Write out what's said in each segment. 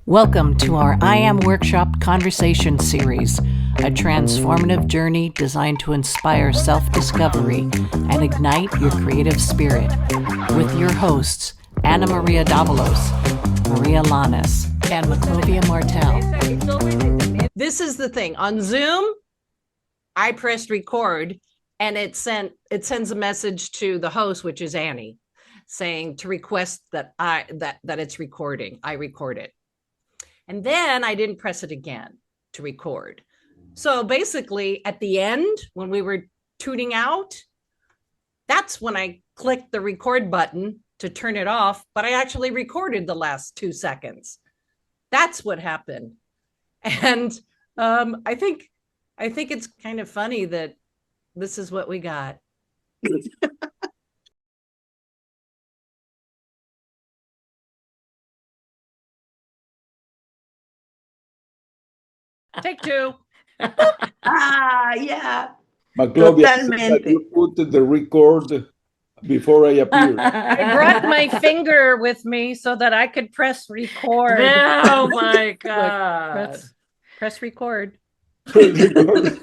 Welcome to our I Am Workshop Conversation Series, a transformative journey designed to inspire self-discovery and ignite your creative spirit. With your hosts, Ana Maria Davalos, Maria Lanes, and Maclovia Martel. This is the thing. On Zoom, I pressed record and it sends a message to the host, which is Annie, saying to request that it's recording. I record it. And then I didn't press it again to record. So basically at the end, when we were tuning out, that's when I clicked the record button to turn it off, but I actually recorded the last 2 seconds. That's what happened. And I think it's kind of funny that this is what we got. Take two. Yeah. Maclovia, you put the record before I appeared. I brought my finger with me so that I could press record. Oh my God. Look, press record. Record.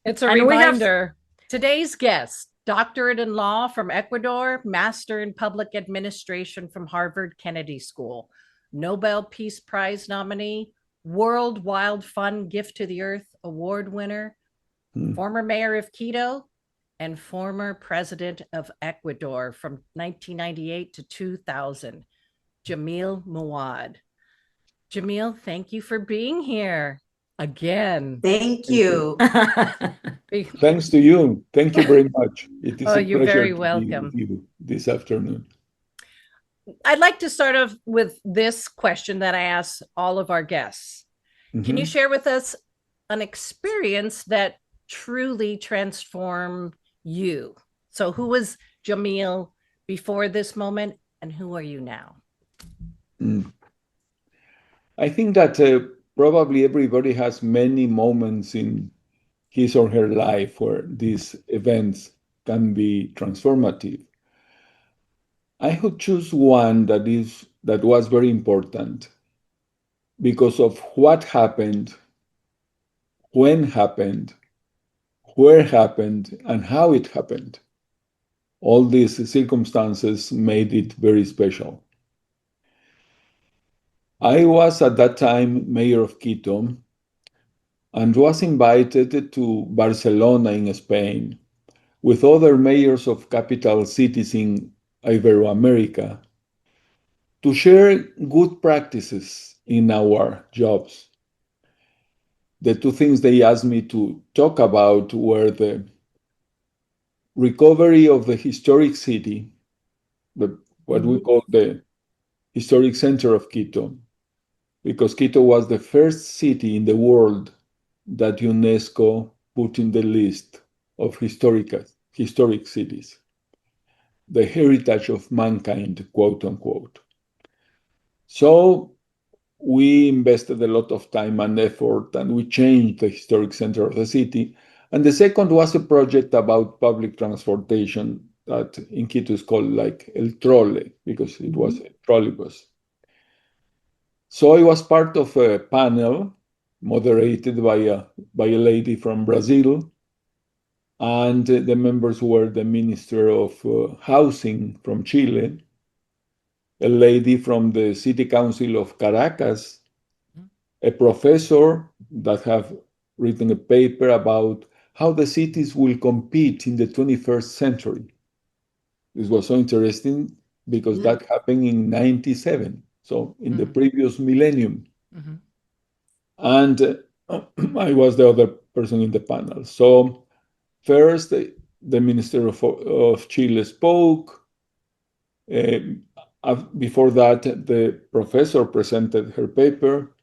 It's a reminder. Today's guest, doctorate in law from Ecuador, master in public administration from Harvard Kennedy School, Nobel Peace Prize nominee, World Wild Fund Gift to the Earth award winner, former mayor of Quito, and former president of Ecuador from 1998 to 2000, Jamil Mahuad. Jamil, thank you for being here again. Thank you. Thanks to you. Thank you very much. It is a you're pleasure very to be welcome. with you this afternoon. I'd like to start off with this question that I ask all of our guests. Can you share with us an experience that truly transformed you? So who was Jamil before this moment and who are you now? I think that probably everybody has many moments in his or her life where these events can be transformative. I would choose one that was very important because of what happened, when happened, where happened, and how it happened. All these circumstances made it very special. I was at that time mayor of Quito and was invited to Barcelona in Spain with other mayors of capital cities in Iberoamerica to share good practices in our jobs. The two things they asked me to talk about were the recovery of the historic city, what we call the historic center of Quito, because Quito was the first city in the world that UNESCO put in the list of historic cities, the heritage of mankind, quote unquote. So we invested a lot of time and effort, and we changed the historic center of the city. And the second was a project about public transportation that in Quito is called like El Trole, because it was a trolleybus. So I was part of a panel moderated by a lady from Brazil, and the members were the Minister of Housing from Chile, a lady from the City Council of Caracas, a professor that have written a paper about how the cities will compete in the 21st century. This was so interesting because that happened in 97, so in the previous millennium. And I was the other person in the panel. So first, the Minister of Chile spoke. Before that, the professor presented her paper.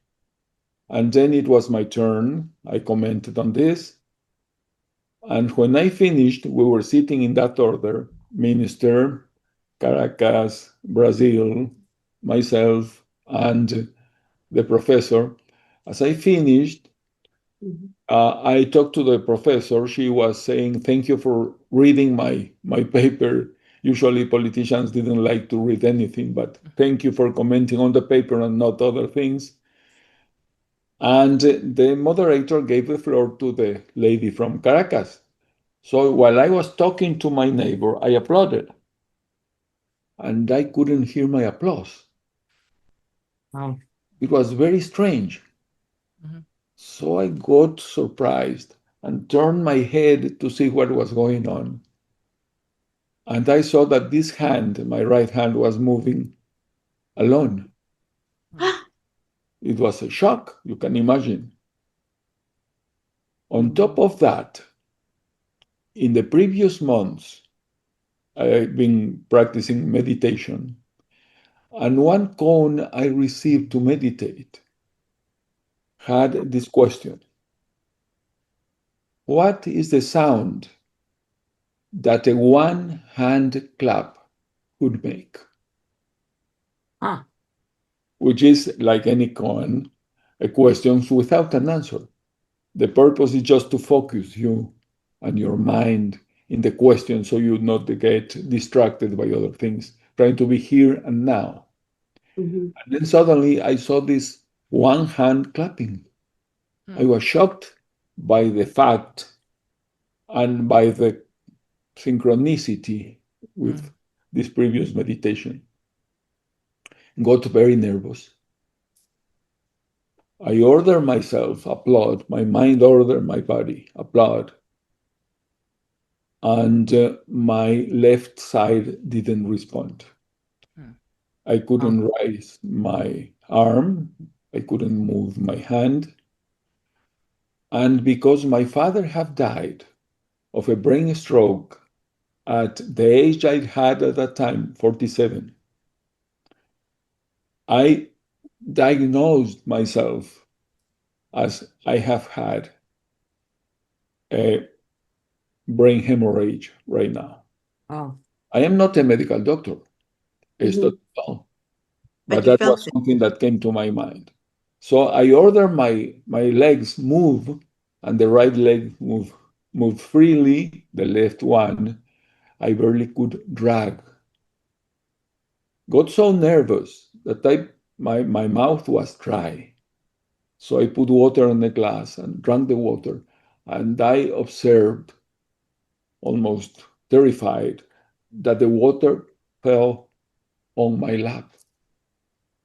And then it was my turn. I commented on this. And when I finished, we were sitting in that order: Minister, Caracas, Brazil, myself, and the professor. As I finished, I talked to the professor. She was saying, "Thank you for reading my paper. Usually politicians didn't like to read anything, but thank you for commenting on the paper and not other things." And the moderator gave the floor to the lady from Caracas. So while I was talking to my neighbor, I applauded. And I couldn't hear my applause. Oh. It was very strange. So I got surprised and turned my head to see what was going on. And I saw that this hand, my right hand, was moving alone. It was a shock, you can imagine. On top of that, in the previous months, I've been practicing meditation. And one koan I received to meditate had this question: what is the sound that a one hand clap could make? Huh. Which is, like any koan, a question without an answer. The purpose is just to focus you and your mind in the question so you not get distracted by other things, trying to be here and now. And then suddenly I saw this one hand clapping. I was shocked by the fact and by the synchronicity with this previous meditation. Got very nervous. I ordered myself, applaud. My mind ordered my body, applaud. And my left side didn't respond. I couldn't raise my arm. I couldn't move my hand. And because my father had died of a brain stroke at the age I had at that time, 47, I diagnosed myself as I have had a brain hemorrhage right now. Oh. I am not a medical doctor, esto no, but that was something that came to my mind. So I ordered my legs move, and the right leg moved freely, the left one I barely could drag. Got so nervous that my mouth was dry. So I put water in the glass and drank the water, and I observed, almost terrified, that the water fell on my lap.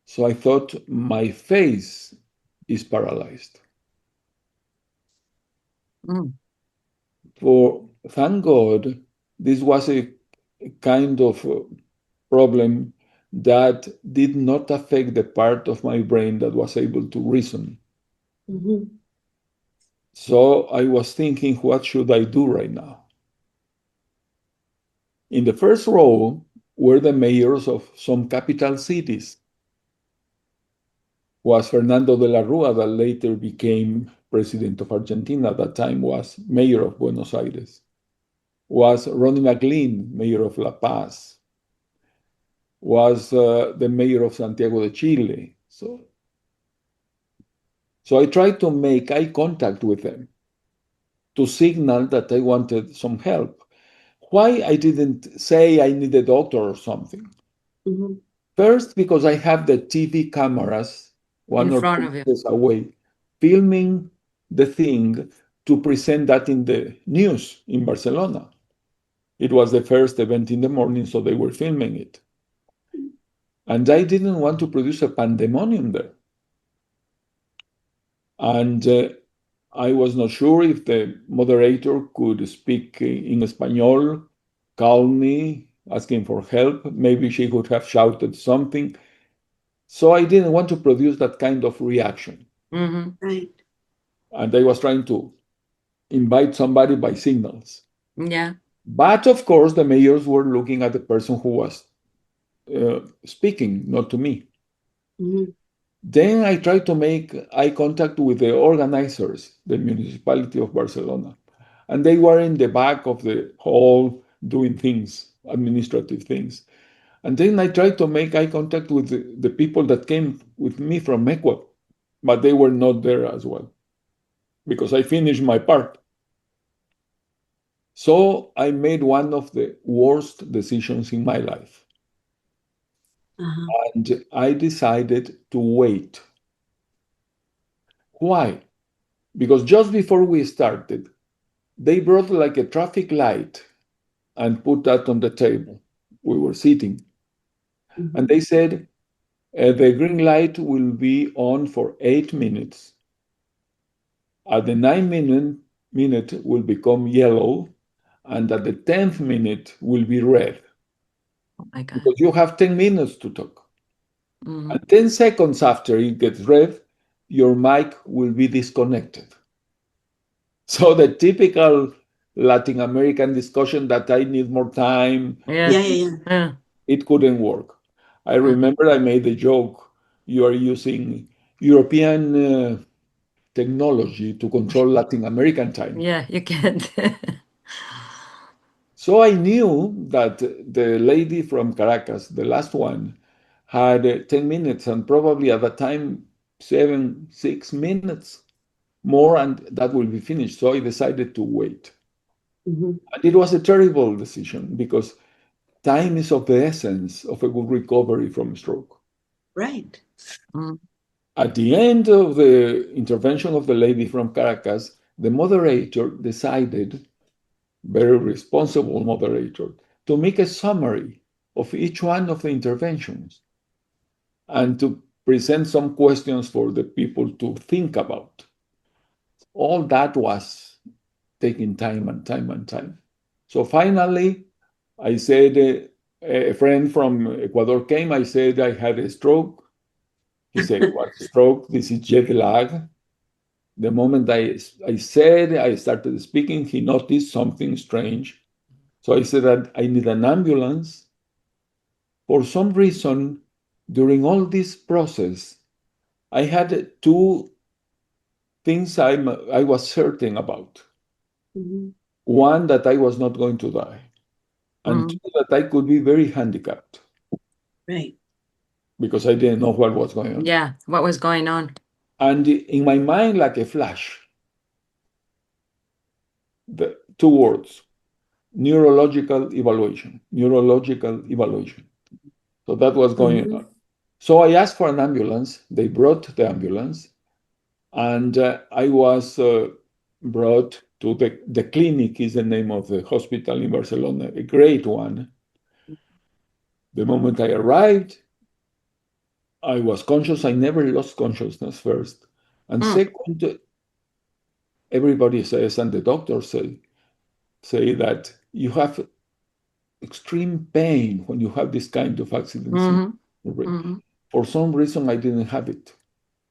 So I thought my face is paralyzed. For thank God, this was a kind of problem that did not affect the part of my brain that was able to reason. So I was thinking, what should I do right now? In the first row were the mayors of some capital cities. Was Fernando de la Rúa, that later became president of Argentina, at that time was mayor of Buenos Aires. Was Ronnie McLean, mayor of La Paz. Was the mayor of Santiago de Chile. So I tried to make eye contact with them to signal that I wanted some help. Why I didn't say I need a doctor or something? First, because I have the TV cameras one or two meters away, filming the thing to present that in the news in Barcelona. It was the first event in the morning, so they were filming it. And I didn't want to produce a pandemonium there. And I was not sure if the moderator could speak in Espanol, call me, asking for help. Maybe she could have shouted something. So I didn't want to produce that kind of reaction. Right. And I was trying to invite somebody by signals. Yeah. But of course, the mayors were looking at the person who was speaking, not to me. Then I tried to make eye contact with the organizers, the municipality of Barcelona. And they were in the back of the hall doing things, administrative things. And then I tried to make eye contact with the people that came with me from Ecuador, but they were not there as well, because I finished my part. So I made one of the worst decisions in my life. And I decided to wait. Why? Because just before we started, they brought like a traffic light and put that on the table. We were sitting. And they said, the green light will be on for 8 minutes. At the 9th minute will become yellow, and at the 10th minute will be red. Oh my God. Because you have 10 minutes to talk. Mhm. And 10 seconds after it gets red, your mic will be disconnected. So the typical Latin American discussion that I need more time, Yeah. Yeah. it couldn't work. I remember I made the joke, you are using European technology to control Latin American time. Yeah, you can't. So I knew that the lady from Caracas, the last one, had 10 minutes and probably at that time, 6 minutes more, and that will be finished. So I decided to wait. And it was a terrible decision because time is of the essence of a good recovery from stroke. Right. Mhm. At the end of the intervention of the lady from Caracas, the moderator decided, very responsible moderator, to make a summary of each one of the interventions and to present some questions for the people to think about. All that was taking time and time and time. So finally, I said, a friend from Ecuador came. I said, I had a stroke. He said, what stroke? This is jet lag. The moment I said, I started speaking, he noticed something strange. So I said that I need an ambulance. For some reason, during all this process, I had two things I was certain about. One, that I was not going to die, and two, that I could be very handicapped. Right. Because I didn't know what was going on. Yeah, what was going on? And in my mind, like a flash, the two words, neurological evaluation, neurological evaluation. So that was going on. So I asked for an ambulance. They brought the ambulance, and I was brought to the clinic, is the name of the hospital in Barcelona, a great one. The moment I arrived, I was conscious. I never lost consciousness first. And second, everybody says, and the doctors say that you have extreme pain when you have this kind of accidents. For some reason, I didn't have it.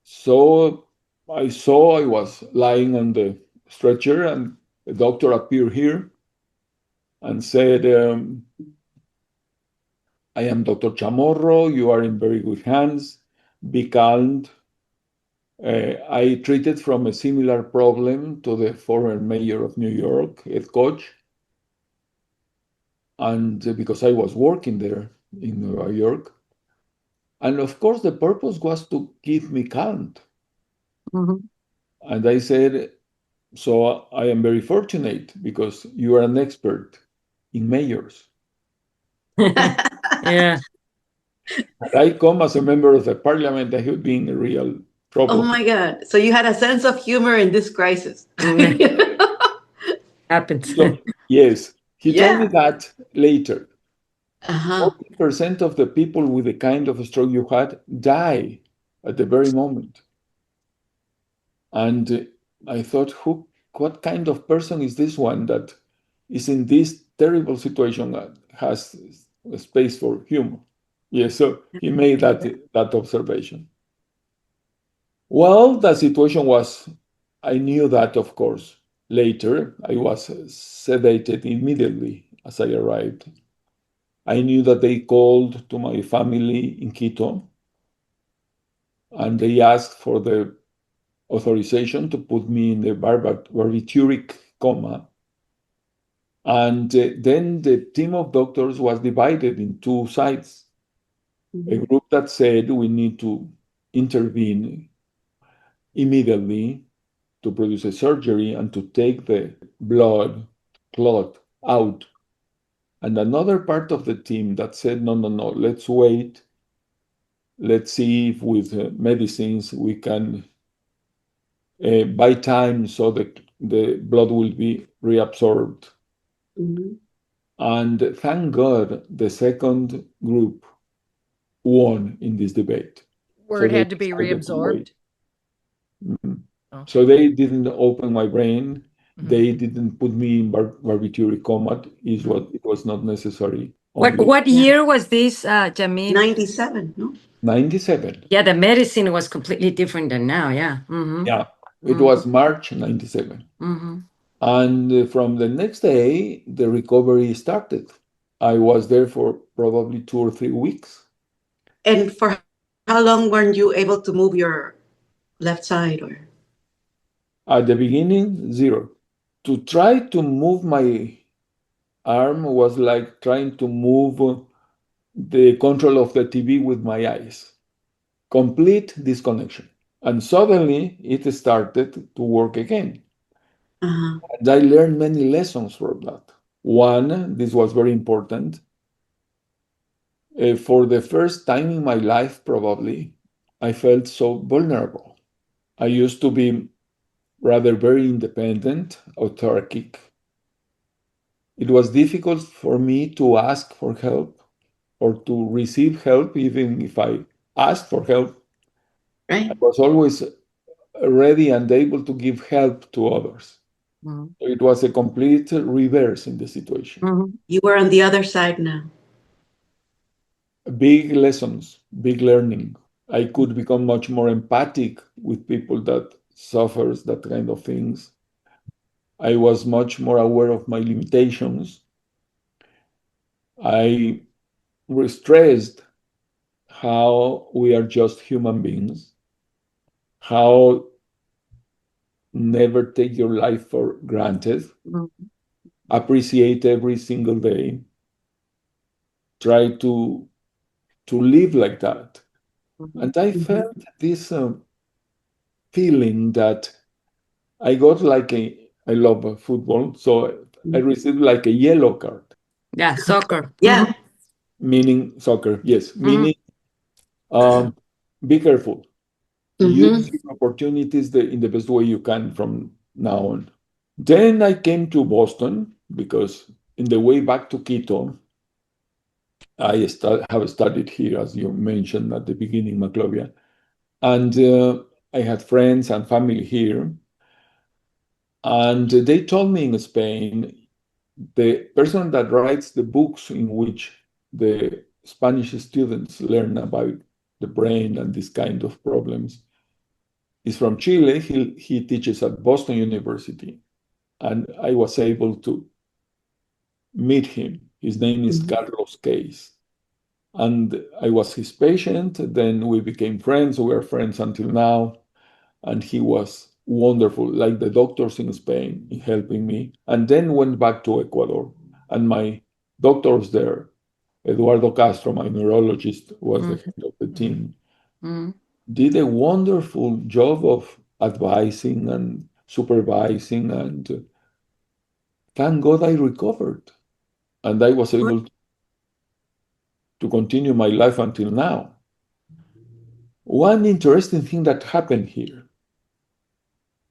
So I saw I was lying on the stretcher, and the doctor appeared here and said, I am Dr. Chamorro. You are in very good hands. Be calm. I treated from a similar problem to the former mayor of New York, Ed Koch. And because I was working there in New York. And of course, the purpose was to keep me calm. And I said, so I am very fortunate because you are an expert in mayors. Yeah. And I come as a member of the parliament, I would be in a real problem. Oh my God. So you had a sense of humor in this crisis. Happens. So, yes, he told me Yeah. that later. Uh-huh. 40% of the people with the kind of stroke you had die at the very moment. And I thought, what kind of person is this one that is in this terrible situation that has a space for humor? Yes, so he made that observation. Well, the situation was, I knew that, of course. Later, I was sedated immediately as I arrived. I knew that they called to my family in Quito, and they asked for the authorization to put me in the barbituric coma. And then the team of doctors was divided in two sides. A group that said we need to intervene immediately to produce a surgery and to take the blood clot out. And another part of the team that said, no, let's wait. Let's see if with medicines we can by time, so the blood will be reabsorbed. Mhm. And thank God the second group won in this debate. Where So it they had to be decided to wait. reabsorbed. Mhm. Oh. So they didn't open my brain. Mhm. They didn't put me in barbituric coma. It was not necessary. What Only what year was this, Jamil? 97, no? 97. Yeah, the medicine was completely different than now. Yeah. Mm-hmm. Yeah, it was March 97. Mm-hmm. And from the next day, the recovery started. I was there for probably 2 or 3 weeks. And for how long weren't you able to move your left side or? At the beginning, zero. To try to move my arm was like trying to move the control of the TV with my eyes. Complete disconnection. And suddenly it started to work again. Uh-huh. And I learned many lessons from that. One, this was very important. For the first time in my life, probably, I felt so vulnerable. I used to be rather very independent, autarkic. It was difficult for me to ask for help or to receive help, even if I asked for help. I Right? was always ready and able to give help to others. Mm-hmm. So it was a complete reverse in the situation. Mm-hmm. You were on the other side now. Big lessons, big learning. I could become much more empathic with people that suffers that kind of things. I was much more aware of my limitations. I stressed how we are just human beings, how never take your life for granted, appreciate every single day, try to live like that. And I felt this feeling that I got like I love football, so I received like a yellow card, Yeah, soccer. Yeah. meaning soccer, yes, Mm-hmm. meaning be careful. Mm-hmm. Use your opportunities in the best way you can from now on. Then I came to Boston because in the way back to Quito, I have studied here, as you mentioned at the beginning, Maclovia. And I had friends and family here. And they told me in Spain, the person that writes the books in which the Spanish students learn about the brain and this kind of problems is from Chile. He teaches at Boston University. And I was able to meet him. His name is Mm-hmm. Carlos Case. And I was his patient. Then we became friends. We are friends until now. And he was wonderful, like the doctors in Spain, in helping me. And then went back to Ecuador. And my doctors there, Eduardo Castro, my neurologist, was the head of the team, Mm-hmm. did a wonderful job of advising and supervising. And thank God I recovered. And I was able to continue my life until now. One interesting thing that happened here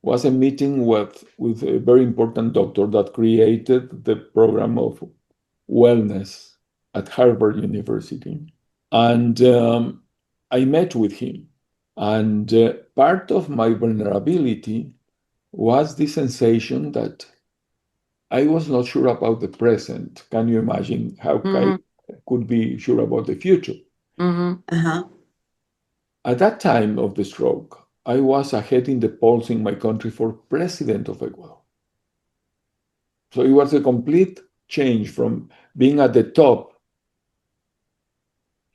was a meeting with a very important doctor that created the program of wellness at Harvard University. And I met with him. And part of my vulnerability was the sensation that I was not sure about the present. Can you imagine how I could be sure about the future? Mm-hmm. Uh-huh. At that time of the stroke, I was ahead in the polls in my country for president of Ecuador. So it was a complete change from being at the top,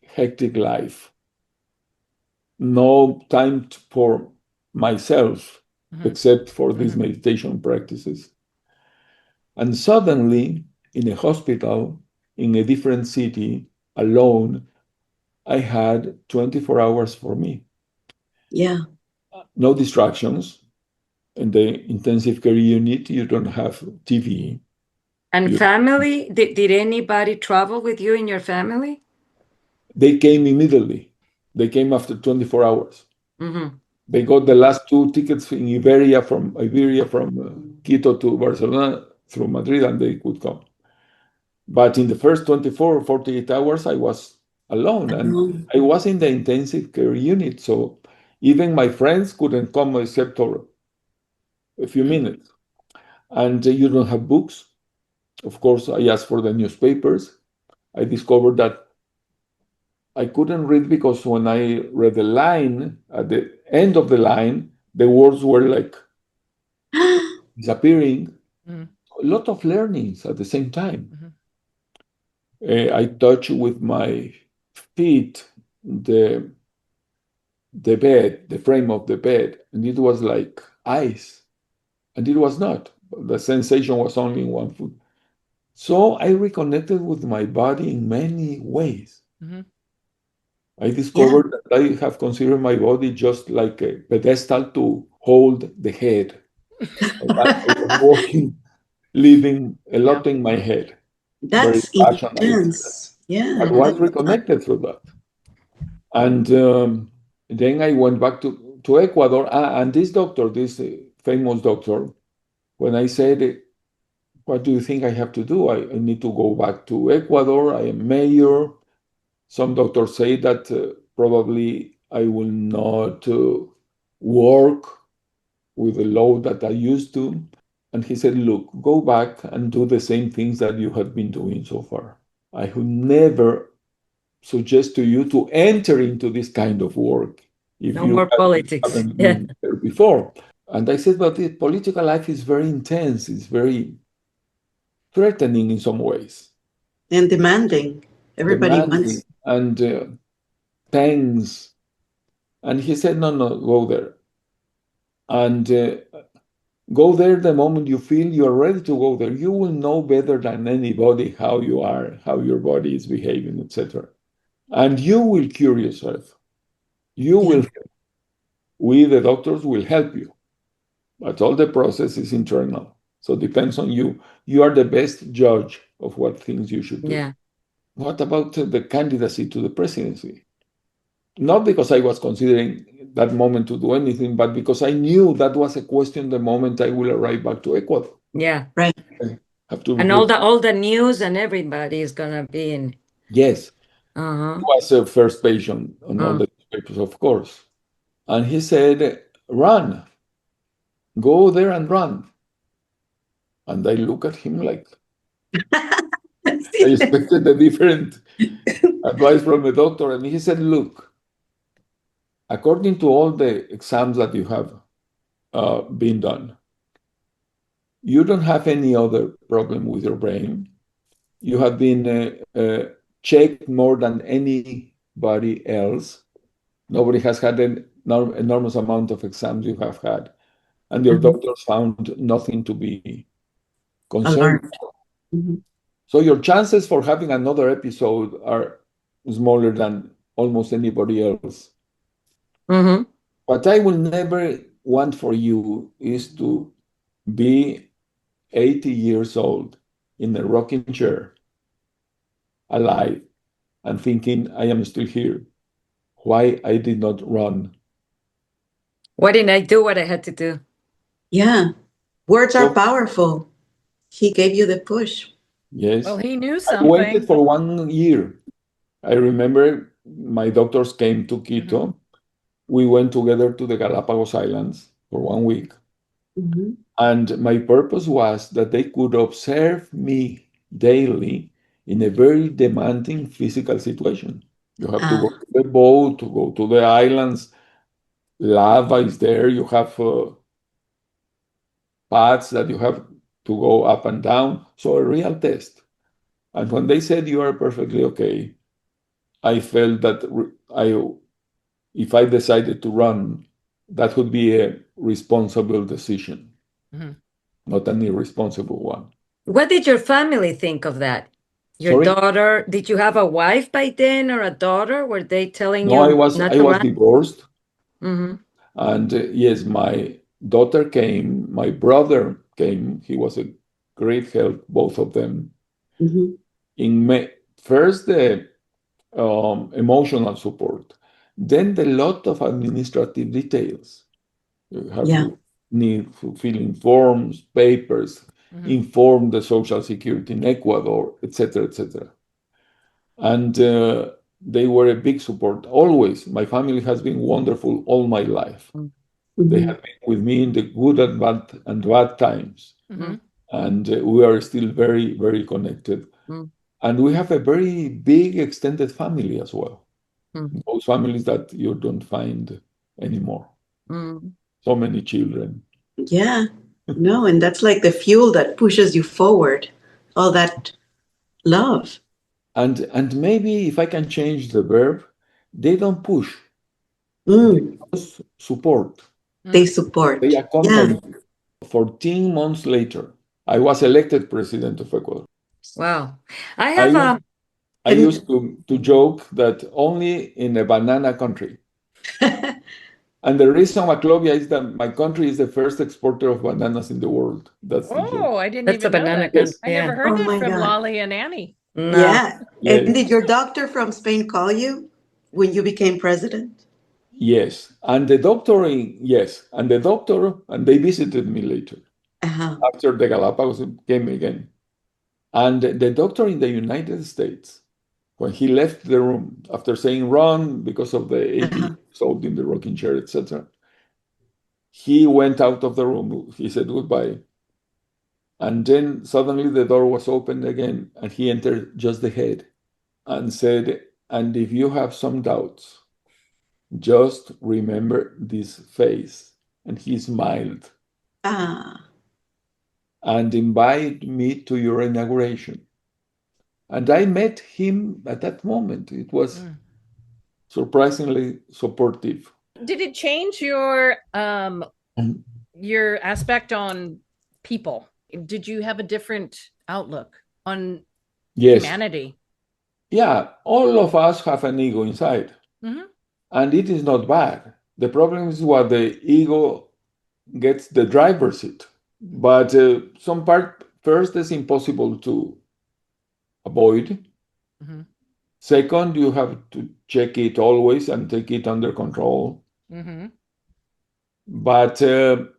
hectic life, no time for myself except for these meditation practices. And suddenly, in a hospital, in a different city, alone, I had 24 hours for me. Yeah. No distractions. In the intensive care unit, you don't have TV. And You, family? Did anybody travel with you in your family? they came immediately. They came after 24 hours. Mm-hmm. They got the last two tickets in Iberia from Quito to Barcelona through Madrid, and they could come. But in the first 24 or 48 hours, I was alone, and I was in the intensive care unit. So even my friends couldn't come except for a few minutes. And you don't have books. Of course, I asked for the newspapers. I discovered that I couldn't read because when I read the line, at the end of the line, the words were like disappearing. Mhm. A lot of learnings at the same time. Mhm. I touched with my feet the bed, the frame of the bed, and it was like ice, and it was not. The sensation was only in one foot. So I reconnected with my body in many ways. Mhm. I discovered that I have considered my body just like a pedestal to hold the head. I was working, living a lot in my head, very That's passionate. intense. Yeah. I was reconnected through that. And then I went back to Ecuador. And this doctor, this famous doctor, when I said, what do you think I have to do? I need to go back to Ecuador. I am mayor. Some doctors say that probably I will not work with the load that I used to. And he said, look, go back and do the same things that you have been doing so far. I would never suggest to you to enter into this kind of work if No you more politics. haven't Yeah. been there before. And I said, but the political life is very intense. It's very threatening in some ways, And demanding. Everybody demanding wants. and tense. And he said, no, no, go there. And go there the moment you feel you're ready to go there. You will know better than anybody how you are, how your body is behaving, etc. And you will cure yourself. You Yeah. will, we, the doctors, will help you. But all the process is internal. So it depends on you. You are the best judge of what things you should do. Yeah. What about the candidacy to the presidency? Not because I was considering that moment to do anything, but because I knew that was a question the moment I will arrive back to Ecuador. Yeah. Right. I have to And all the news and everybody is gonna be in. yes, Uh-huh. he was a first page on all the papers, of course. And he said, run, go there and run. And I look at him like I expected a different advice from a doctor. And he said, look, according to all the exams that you have been done, you don't have any other problem with your brain. You have been checked more than anybody else. Nobody has had an enormous amount of exams you have had. And your doctors found nothing to be concerned. Alarmed. Mhm. So your chances for having another episode are smaller than almost anybody else. Mm-hmm. What I will never want for you is to be 80 years old in a rocking chair, alive, and thinking, I am still here. Why I did not run? Why didn't I do what I had to do? Yeah. Words are So, powerful. He gave you the push. yes, Well, he knew I waited something. for 1 year. I remember my doctors came to Quito. We went together to the Galapagos Islands for 1 week. Mhm. And my purpose was that they could observe me daily in a very demanding physical situation. You have to go Ah, to the boat, to go to the islands. Lava is there. You have paths that you have to go up and down. So a real test. And when they said you are perfectly okay, I felt that if I decided to run, that would be a responsible decision, Mhm. not an irresponsible one. What did your family think of that? Your Sorry? daughter, did you have a wife by then or a daughter? Were they telling No, I you was not I to was run? divorced, Mm-hmm. and yes, my daughter came, my brother came. He was a great help, both of them. mhm. In May, first the emotional support. Then the lot of administrative details. You have Yeah. to need fulfilling forms, papers, inform the Social Security in Ecuador, etc., etc. And they were a big support always. My family has been wonderful all my life. They Mhm. have been with me in the good and bad times. And we are still very, very connected. And we have a very big extended family as well. Those families that you don't find anymore. So many children. Yeah. No, and that's like the fuel that pushes you forward. All that love. And maybe if I can change the verb, they don't push, they Mm. just support. They They support. Yeah. accompany. 14 months later, I was elected president of Ecuador. Wow. I I, have u- I And used to joke that only in a banana country. And the reason, Maclovia, is that my country is the first exporter of bananas in the world. That's the joke. Oh, I didn't That's a even know banana that. Yes. I never Yeah. heard oh that my from God. Lolly and Annie. No. Yeah. Yes. And did your doctor from Spain call you when you became president? Yes. And the doctor, yes. And the doctor, and they visited me later Uh-huh. after the Galapagos came again. And the doctor in the United States, when he left the room after saying run because of the 80 Uh-huh. years old in the rocking chair, etc., he went out of the room. He said goodbye. And then suddenly the door was opened again, and he entered just the head and said, and if you have some doubts, just remember this face. And he smiled Ah. and invited me to your inauguration. And I met him at that moment. It was surprisingly supportive. Did it change your aspect on people? Did you have a different outlook on Yes. humanity? Yeah, all of us have an ego inside, and it is not bad. The problem is what the ego gets the driver's seat. But some part first is impossible to avoid. Second, you have to check it always and take it under control. But the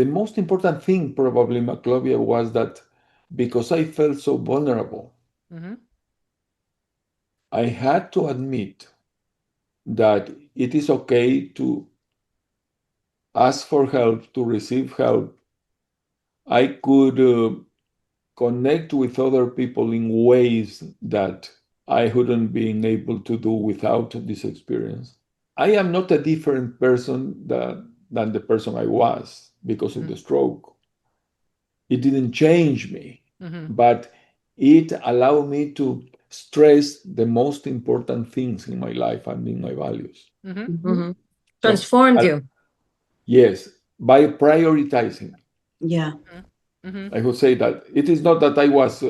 most important thing, probably, Maclovia, was that because I felt so vulnerable, I had to admit that it is okay to ask for help, to receive help. I could connect with other people in ways that I wouldn't been able to do without this experience. I am not a different person than the person I was because of the stroke. It didn't change me, but it allowed me to stress the most important things in my life and in my values. Mhm. Transformed So, you. yes, by prioritizing. Yeah. I would say that it is not that I was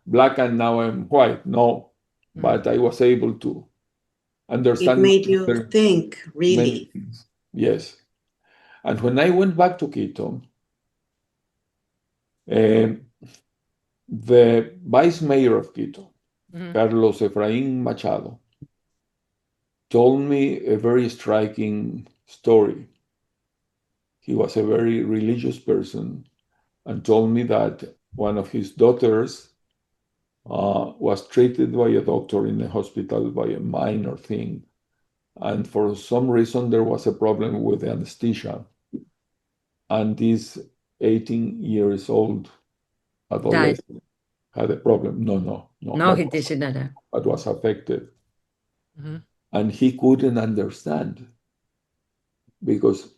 black and now I'm white. No, but I was able to It understand made you think, many really. things. Yes. And when I went back to Quito, uh, the vice mayor of Quito, Carlos Efraín Machado, told me a very striking story. He was a very religious person and told me that one of his daughters was treated by a doctor in a hospital by a minor thing. And for some reason, there was a problem with the anesthesia. And this 18 years old Died. adolescent had a problem. No, No, he did not. that was affected. And he couldn't understand because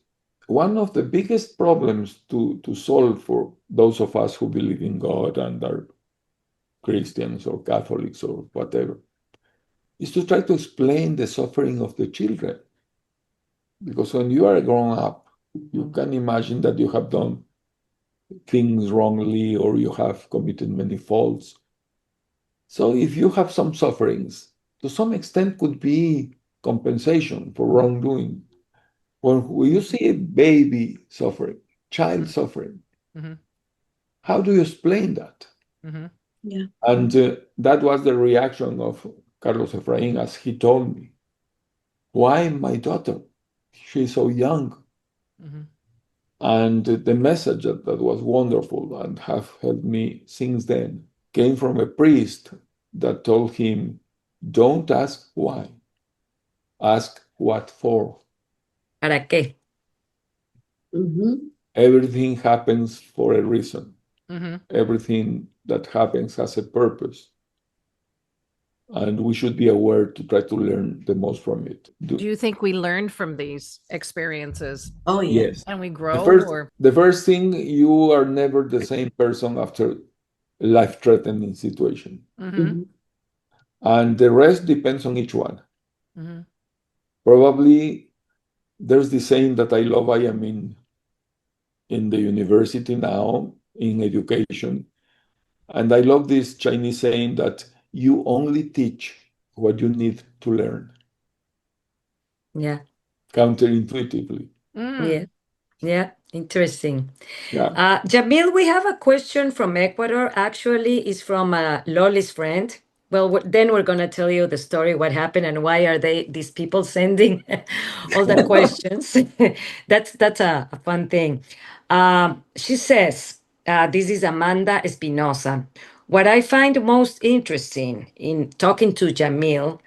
one of the biggest problems to solve for those of us who believe in God and are Christians or Catholics or whatever is to try to explain the suffering of the children. Because when you are grown up, you can imagine that you have done things wrongly or you have committed many faults. So if you have some sufferings, to some extent could be compensation for wrongdoing. When you see a baby suffering, child suffering, how do you explain that? Yeah. And that was the reaction of Carlos Efrain, as he told me, why my daughter? She's so young. And the message that was wonderful and have helped me since then came from a priest that told him, don't ask why, ask what for. ¿Para qué? Mhm. Everything happens for a reason. Everything that happens has a purpose. And we should be aware to try to learn the most from it. Do you think we learn from these experiences Oh, yeah. Yes. and we The grow? first, Or the first thing, you are never the same person after a life-threatening situation. Mhm. And the rest depends on each one. Mhm. Probably there's the saying that I love. I am in the university now, in education. And I love this Chinese saying that you only teach what you need to learn, Yeah. counterintuitively. Yeah. Yeah. Interesting. Yeah. Jamil, we have a question from Ecuador. Actually, it's from Loli's friend. Well, then we're gonna tell you the story, what happened, and why are these people sending all the questions. That's a fun thing. She says, this is Amanda Espinosa. What I find most interesting in talking to Jamil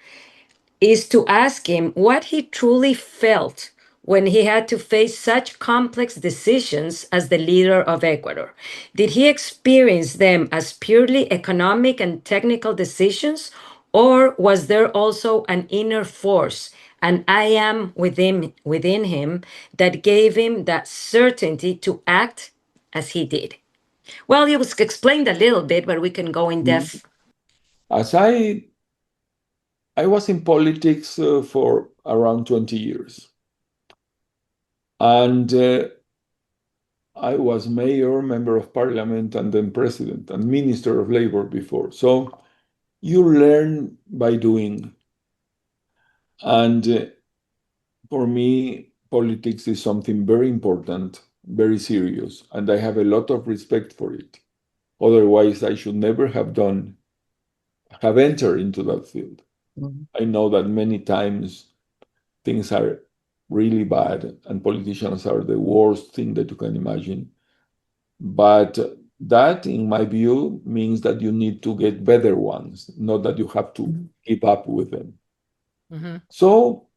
is to ask him what he truly felt when he had to face such complex decisions as the leader of Ecuador. Did he experience them as purely economic and technical decisions, or was there also an inner force, an I am within him that gave him that certainty to act as he did? Well, you explained a little bit, but we can go in depth. As I was in politics for around 20 years. And I was mayor, member of parliament, and then president and minister of labor before. So you learn by doing. And for me, politics is something very important, very serious, and I have a lot of respect for it. Otherwise, I should never have entered into that field. Mhm. I know that many times things are really bad and politicians are the worst thing that you can imagine. But that, in my view, means that you need to get better ones, not that you have to keep up with them. So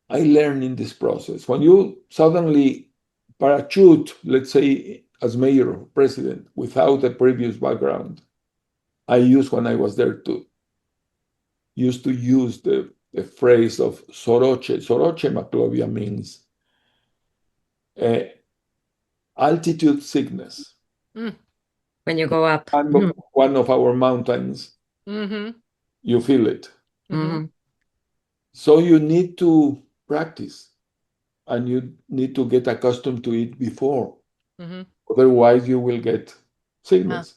I learned in this process. When you suddenly parachute, let's say, as mayor or president without a previous background, I used when I was there to use the phrase of soroche. Soroche maclovia means altitude sickness. When you go up. One of our mountains, you feel it. Mhm. So you need to practice and you need to get accustomed to it before. Otherwise, you will get sickness.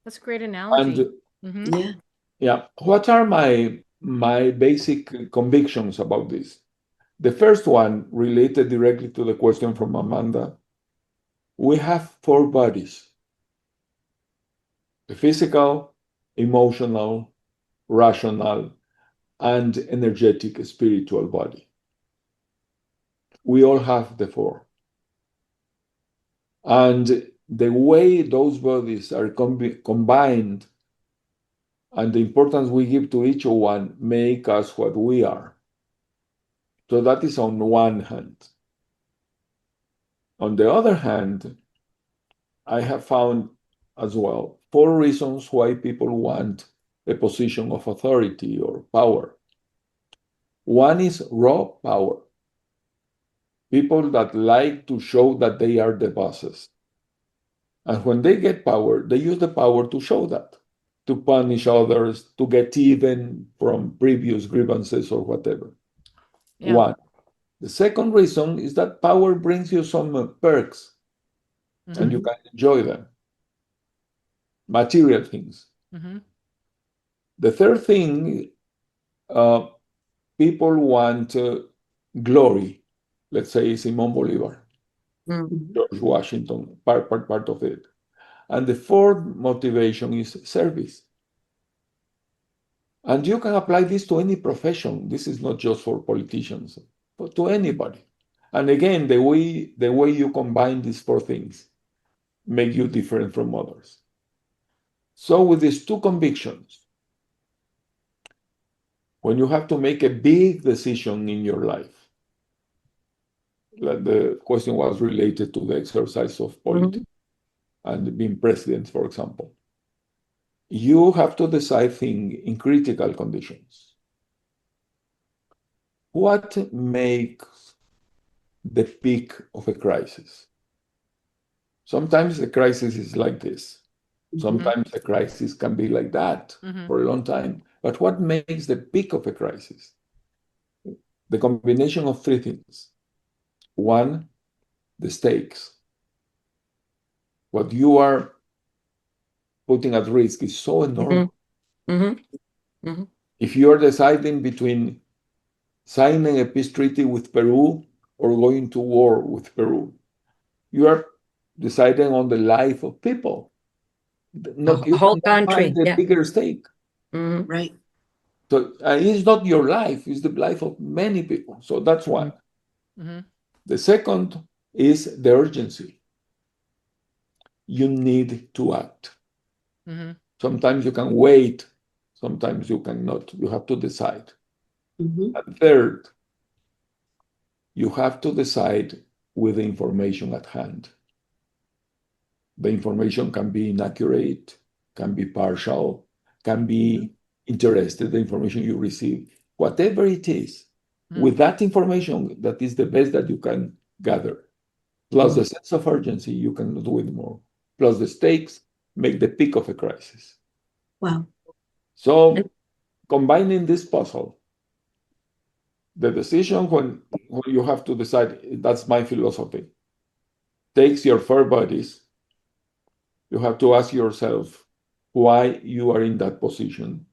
that's a great And analogy. Yeah. yeah, what are my basic convictions about this? The first one related directly to the question from Amanda. We have four bodies: the physical, emotional, rational, and energetic spiritual body. We all have the four. And the way those bodies are combined and the importance we give to each one make us what we are. So that is on one hand. On the other hand, I have found as well four reasons why people want a position of authority or power. One is raw power. People that like to show that they are the bosses. And when they get power, they use the power to show that, to punish others, to get even from previous grievances or whatever. Yeah. One. The second reason is that power brings you some perks and you can enjoy them, material things. The third thing, people want glory. Let's say Simon Bolivar, George Washington, part of it. And the fourth motivation is service. And you can apply this to any profession. This is not just for politicians, but to anybody. And again, the way you combine these four things make you different from others. So with these two convictions, when you have to make a big decision in your life, like the question was related to the exercise of politics and being president, for example, you have to decide things in critical conditions. What makes the peak of a crisis? Sometimes the crisis is like this. Sometimes the crisis can be like that for a long time. But what makes the peak of a crisis? The combination of three things. One, the stakes. What you are putting at risk is so enormous. If you are deciding between signing a peace treaty with Peru or going to war with Peru, you are deciding on the life of people. Not, you whole cannot country, find a yeah. bigger stake. Right. So it's not your life, it's the life of many people. So that's one. The second is the urgency. You need to act. Sometimes you can wait, sometimes you cannot. You have to decide. And third, you have to decide with the information at hand. The information can be inaccurate, can be partial, can be interested, the information you receive, whatever it is. With that information, that is the best that you can gather. Plus the sense of urgency, you can do it more. Plus the stakes make the peak of a crisis. Wow. So combining this puzzle, the decision when you have to decide, that's my philosophy, takes your four bodies. You have to ask yourself why you are in that position.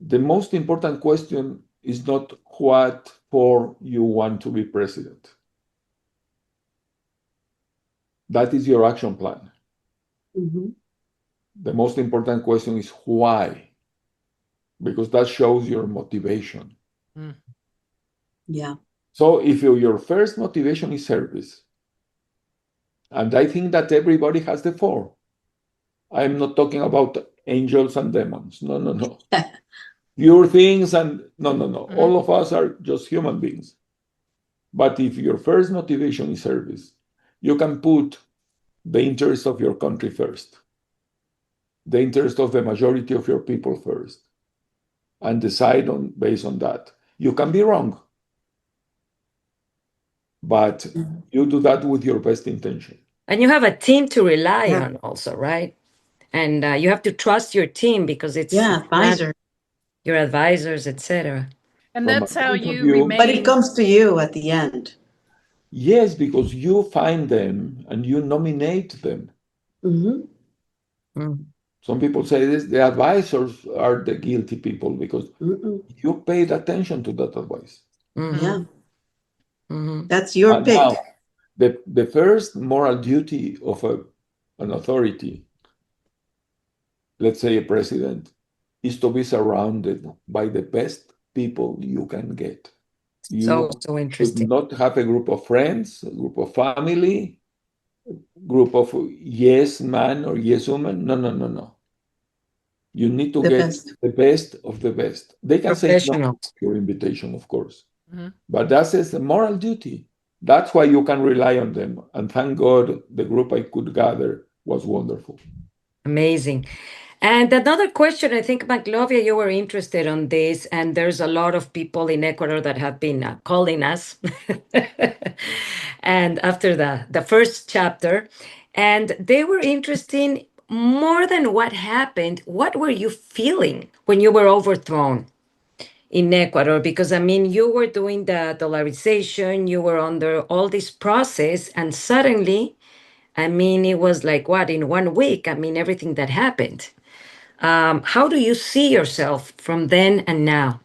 The most important question is not what for you want to be president. That is your action plan. The most important question is why, because that shows your motivation. Yeah. So if your first motivation is service, and I think that everybody has the four. I'm not talking about angels and demons. No, no, no. Pure things and no, no, no. All of us are just human beings. But if your first motivation is service, you can put the interest of your country first, the interest of the majority of your people first, and decide on based on that. You can be wrong, but you do that with your best intention. And you have a team to rely Yeah. on also, right? And you have to trust your team because it's Advisor. your advisors, etc. And From that's my how point of you view, But it remain. comes to you at the end. yes, because you find them and you nominate them. Some people say this, the advisors are the guilty people because you paid attention to that advice. Yeah. That's your And pick. now, the first moral duty of an authority, let's say a president, is to be surrounded by the best people you can get. You So should interesting. not have a group of friends, a group of family, group of yes man or yes woman. No, no, no, no. You need to The get best. the best of the best. They can say no Professionals. to your invitation, of course, but that's a moral duty. That's why you can rely on them. And thank God the group I could gather was wonderful. Amazing. And another question, I think, Maclovia, you were interested on this, and there's a lot of people in Ecuador that have been calling us, and after the first chapter, and they were interested more than what happened. What were you feeling when you were overthrown in Ecuador? Because I mean, you were doing the dollarization, you were under all this process, and suddenly, I mean, it was like what, in 1 week? I mean, everything that happened. How do you see yourself from then and now?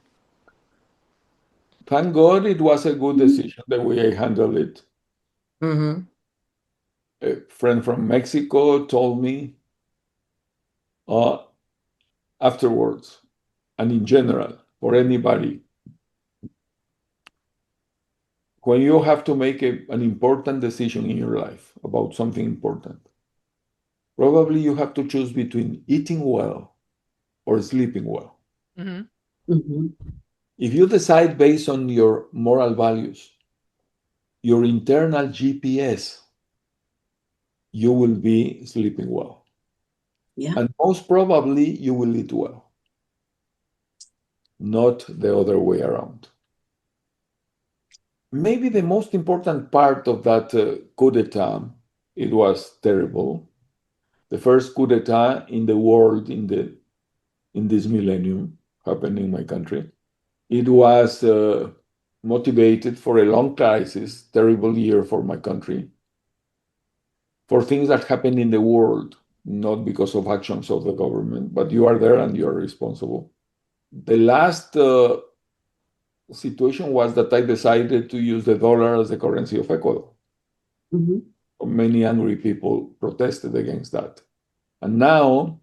Thank God it was a good decision the way I handled it. A friend from Mexico told me, afterwards, and in general, for anybody, when you have to make an important decision in your life about something important, probably you have to choose between eating well or sleeping well. Mm-hmm. Mm-hmm. If you decide based on your moral values, your internal GPS, you will be sleeping well. Yeah. And most probably you will eat well, not the other way around. Maybe the most important part of that coup d'etat, it was terrible. The first coup d'etat in the world in this millennium happened in my country. It was motivated for a long crisis, terrible year for my country, for things that happen in the world, not because of actions of the government, but you are there and you are responsible. The last situation was that I decided to use the dollar as the currency of Ecuador. Mm-hmm. Many angry people protested against that. And now,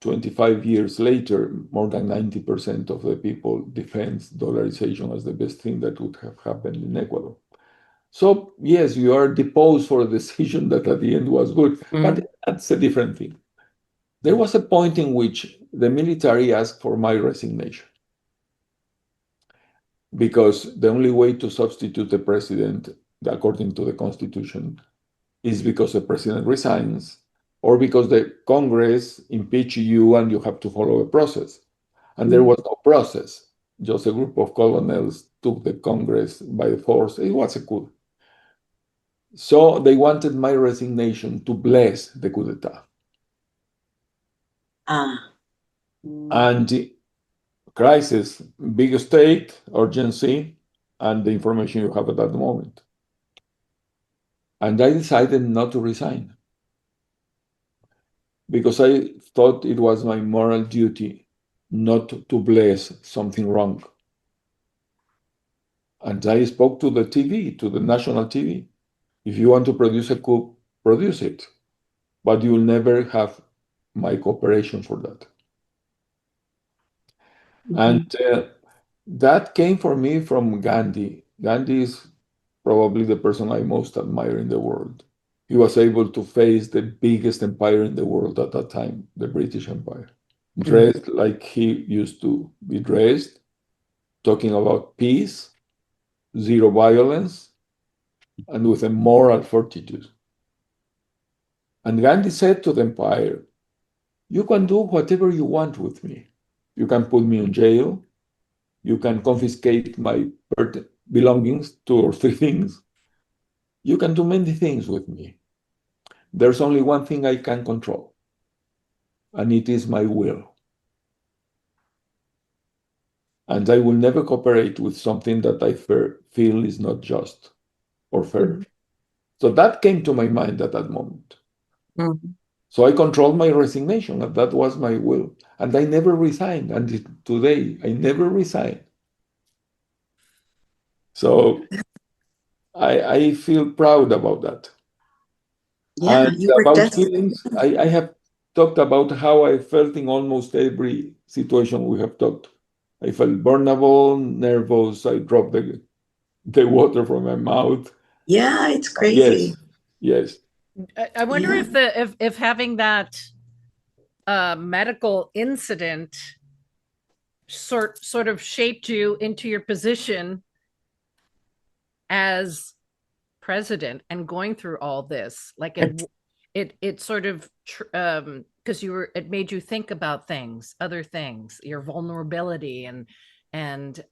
25 years later, more than 90% of the people defends dollarization as the best thing that would have happened in Ecuador. So, yes, you are deposed for a decision that at the end was good, but that's a different thing. There was a point in which the military asked for my resignation because the only way to substitute the president, according to the constitution, is because the president resigns or because the Congress impeach you and you have to follow a process. And there was no process. Just a group of colonels took the Congress by force. It was a coup. So they wanted my resignation to bless the coup d'etat. Ah. And the crisis, big state, urgency, and the information you have at that moment. And I decided not to resign because I thought it was my moral duty not to bless something wrong. And I spoke to the TV, to the national TV. If you want to produce a coup, produce it. But you will never have my cooperation for that. Mm-hmm. And that came for me from Gandhi. Gandhi is probably the person I most admire in the world. He was able to face the biggest empire in the world at that time, the British Empire, dressed like he used to be dressed, talking about peace, zero violence, and with a moral fortitude. And Gandhi said to the empire, you can do whatever you want with me. You can put me in jail. You can confiscate my belongings, 2 or 3 things. You can do many things with me. There's only one thing I can control, and it is my will. And I will never cooperate with something that I feel is not just or fair. Mm-hmm. So that came to my mind at that moment. Mm-hmm. So I controlled my resignation, and that was my will. And I never resigned. And today, I never resigned. So I feel proud about that. Yeah, And you were about destined. feelings, I have talked about how I felt in almost every situation we have talked. I felt vulnerable, nervous. I dropped the water from my mouth. Yeah, it's crazy. Yes, yes. I wonder Yeah. if if having that medical incident sort of shaped you into your position as president and going through all this, like it sort of because it made you think about things, other things, your vulnerability, and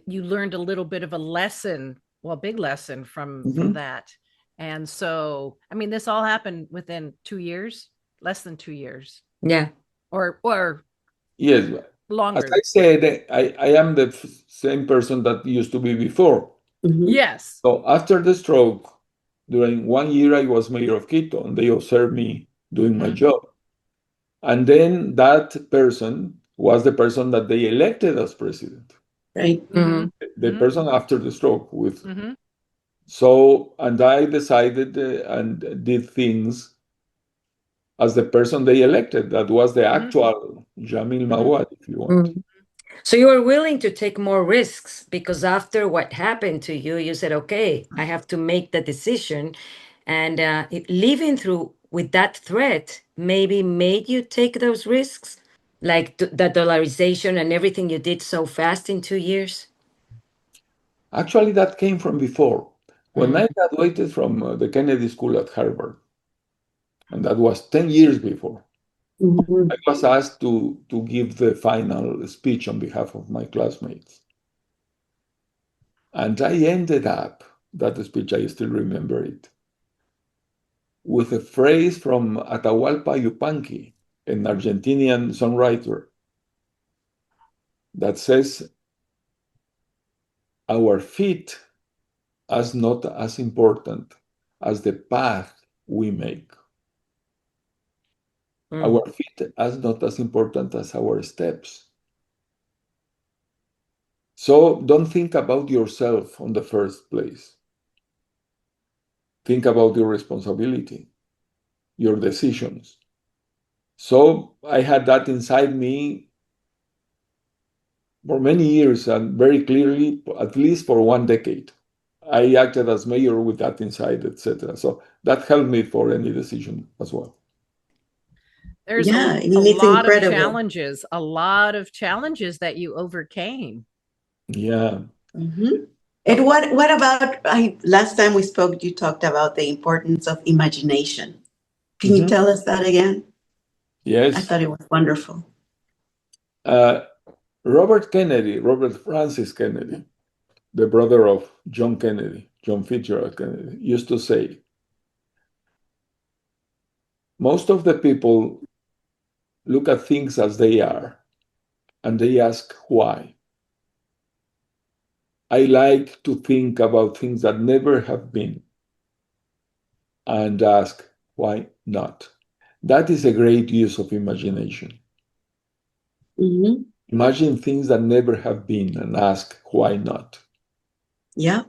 you learned a little bit of a lesson, well, big lesson from that. And so, I mean, this all happened within 2 years, less than 2 years, Yeah. or Yes. As longer. I said, I am the same person that used to be before. Mm-hmm. Yes. So after the stroke, during 1 year, I was mayor of Quito, and they observed me doing my job. And then that person was the person that they elected as president, Right. Mm-hmm. the person after the stroke. Mm-hmm. So, and I decided and did things as the person they elected. That was the actual Jamil Mahuad, if you want. Mhm. So you were willing to take more risks because after what happened to you, you said, okay, I have to make the decision. And living through with that threat maybe made you take those risks, like the dollarization and everything you did so fast in 2 years. Actually, that came from before. When Mhm. I graduated from the Kennedy School at Harvard, and that was 10 years before, Mhm. I was asked to give the final speech on behalf of my classmates. And I ended up, that speech, I still remember it, with a phrase from Atahualpa Yupanqui, an Argentinian songwriter, that says, our feet are not as important as the path we make. Mm. Our feet are not as important as our steps. So don't think about yourself on the first place. Think about your responsibility, your decisions. So I had that inside me for many years and very clearly, at least for 1 decade. I acted as mayor with that inside, etc. So that helped me for any decision as well. There's Yeah, a, I a mean, it's lot of incredible. challenges, a lot of challenges that you overcame. Yeah. Hmm. And what about last time we spoke, you talked about the importance of imagination. Can you Mhm. tell us that again? I Yes. thought it was wonderful. Uh, Robert Francis Kennedy, the brother of John Kennedy, John Fitzgerald Kennedy, used to say, most of the people look at things as they are and they ask why. I like to think about things that never have been and ask why not. That is a great use of imagination. Hmm. Imagine things that never have been and ask why not. Yeah,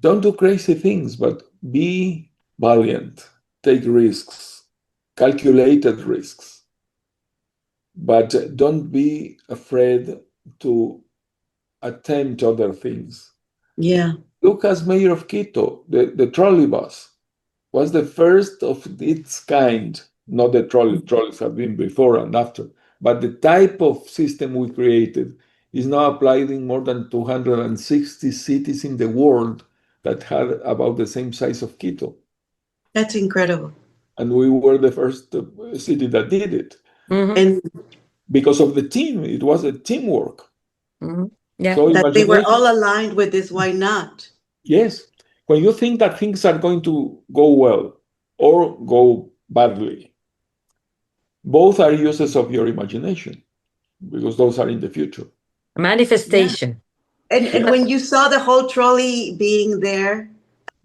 Don't do crazy things, but be valiant, take risks, calculated risks, but don't be afraid to attempt other things. yeah, Look, as mayor of Quito, the trolley bus was the first of its kind. Not the trolleys have been before and after, but the type of system we created is now applied in more than 260 cities in the world that had about the same size of Quito. that's incredible. And we were the first city that did it Mhm. And because of the team. It was a teamwork. Mhm. Yeah. So that they were imagination, all aligned with this, why not? yes. When you think that things are going to go well or go badly, both are uses of your imagination because those are in the future. Yeah. Manifestation. And when you saw the whole trolley being there,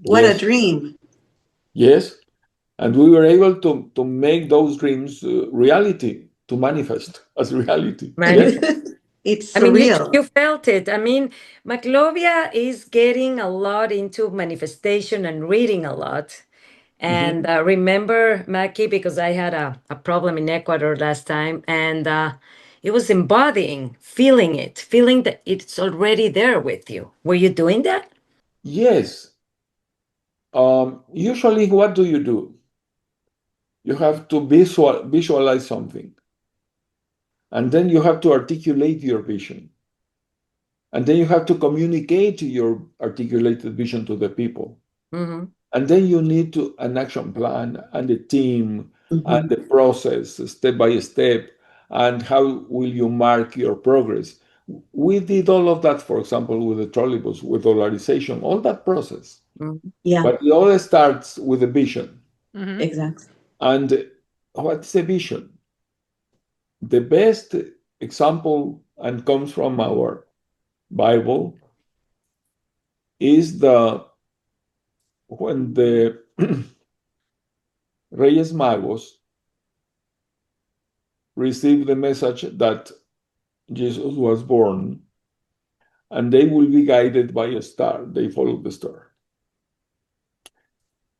what a Yes, dream. yes. And we were able to make those dreams reality, to manifest as reality. Yes. It's I mean, surreal. you felt it. I mean, Maclovia is getting a lot into manifestation and reading a lot. And Mhm. remember, Mackie, because I had a problem in Ecuador last time, and it was embodying, feeling that it's already there with you. Were you doing that? Yes. Usually, what do you do? You have to visualize something, and then you have to articulate your vision, and then you have to communicate your articulated vision to the people. Mm-hmm. And then you need an action plan and a team and Hmm. the process step by step. And how will you mark your progress? We did all of that, for example, with the trolleybus, with dollarization, all that process. Mm-hmm. Yeah, But it all starts with a vision. Mm-hmm. exactly. And what's a vision? The best example, and comes from our Bible, is the when the Reyes Magos received the message that Jesus was born, and they will be guided by a star. They follow the star.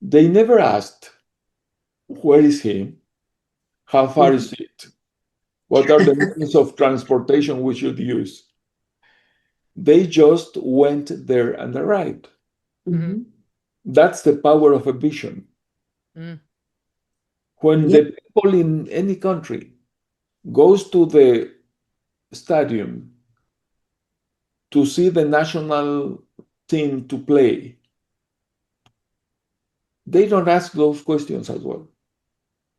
They never asked, where is he? How far is it? What are the means of transportation we should use? They just went there and arrived. Mhm. That's the power of a vision. Mm. When Yeah. the people in any country goes to the stadium to see the national team to play, they don't ask those questions as well.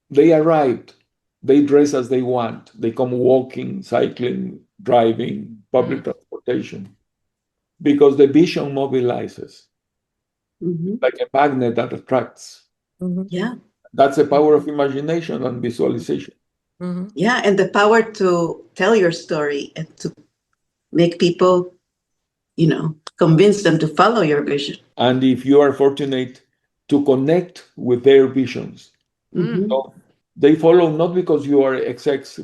They arrived. They dress as they want. They come walking, cycling, driving, public transportation, because the vision mobilizes Mhm. like a magnet that attracts. Mhm. Yeah. That's the power of imagination and visualization. Mhm. Yeah. And the power to tell your story and to make people, convince them to follow your vision. And if you are fortunate to connect with their visions, Mm. Mhm. so they follow not because you are XX,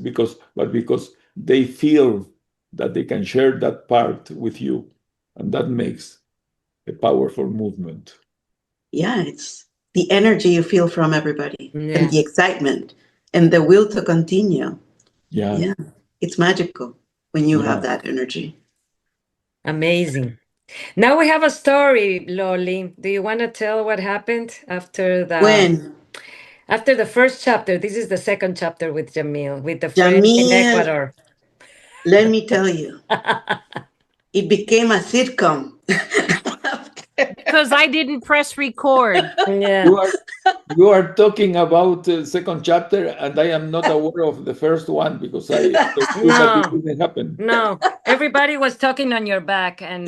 but because they feel that they can share that part with you, and that makes a powerful movement. Yeah. It's the energy you feel from everybody and Yeah. the excitement and the will to continue. Yeah, Yeah. It's magical when you have yeah. that energy. Amazing. Now we have a story, Loli. Do you want to tell what happened When after the first chapter? This is the second chapter with Jamil, with the friend in Jamil, Ecuador. let me tell you, it became a sitcom. Because I didn't press record. Yeah. You are you are talking about the second chapter, and I am not aware of the first one because I understood that it No, didn't happen. no. Everybody was talking on your back, and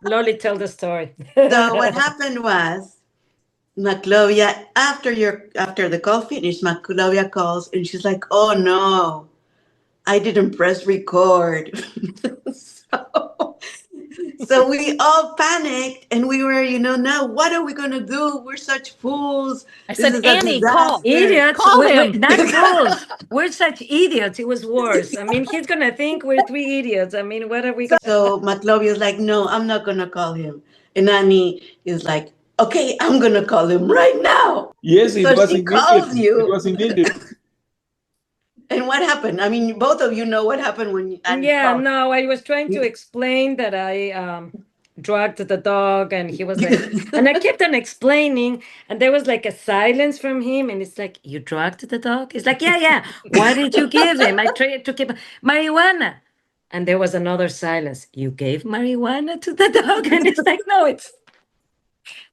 Loli, tell the story. So what happened was Maclovia, after the call finished, Maclovia calls and she's like, "Oh no, I didn't press record." so, so we all panicked and we were, now what are we gonna do? We're such fools. I This said, is a Annie, call. disaster. Idiots. Call him. Not fools. We're such idiots. It was worse. I mean, he's going to think we're three idiots. I mean, what are we going to... So Maclovia is like, "No, I'm not gonna call him." And Annie is like, "Okay, I'm gonna call him right now." Yes, it So was she calls immediate. It you. was immediate. And what happened? I mean, both of you know what happened when Annie Yeah, called. no, I was trying to explain that I drugged the dog, and he was like, and I kept on explaining, and there was like a silence from him, and it's like, you drugged the dog? It's like, yeah, yeah. What did you give him? I tried to keep marijuana. And there was another silence. You gave marijuana to the dog? And it's like, no, it's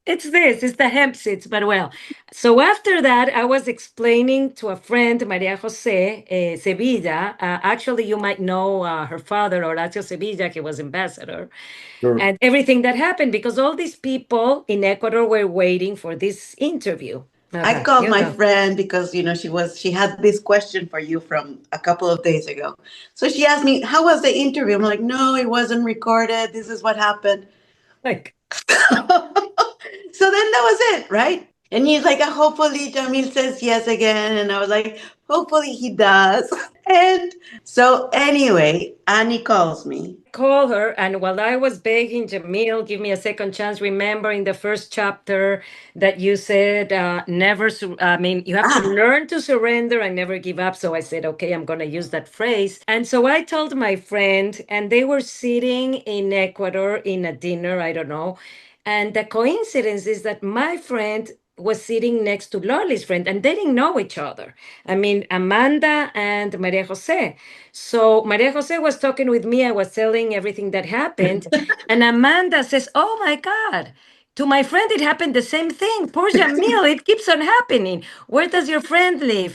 the hemp seeds, but well. So after that, I was explaining to a friend, Maria Jose Sevilla. Actually, you might know her father, Horacio Sevilla. He was ambassador, Sure. and everything that happened because all these people in Ecuador were waiting for this interview. I Okay, called you my go. friend because she had this question for you from a couple of days ago. So she asked me, "How was the interview?" I'm like, "No, it wasn't recorded. This is what happened." Like, So then that was it, right? And he's like, "Hopefully Jamil says yes again." And I was like, "Hopefully he does." And so anyway, Annie calls me. call her, and while I was begging Jamil, give me a second chance, remember in the first chapter that you said never I mean, you have to Ah, learn to surrender and never give up. So I said, okay, I'm going to use that phrase. And so I told my friend, and they were sitting in Ecuador in a dinner, I don't know, and the coincidence is that my friend was sitting next to Loli's friend, and they didn't know each other. I mean, Amanda and Maria Jose. So Maria Jose was talking with me. I was telling everything that happened. And Amanda says, "Oh my God, to my friend, it happened the same thing. Poor Jamil, it keeps on happening. Where does your friend live?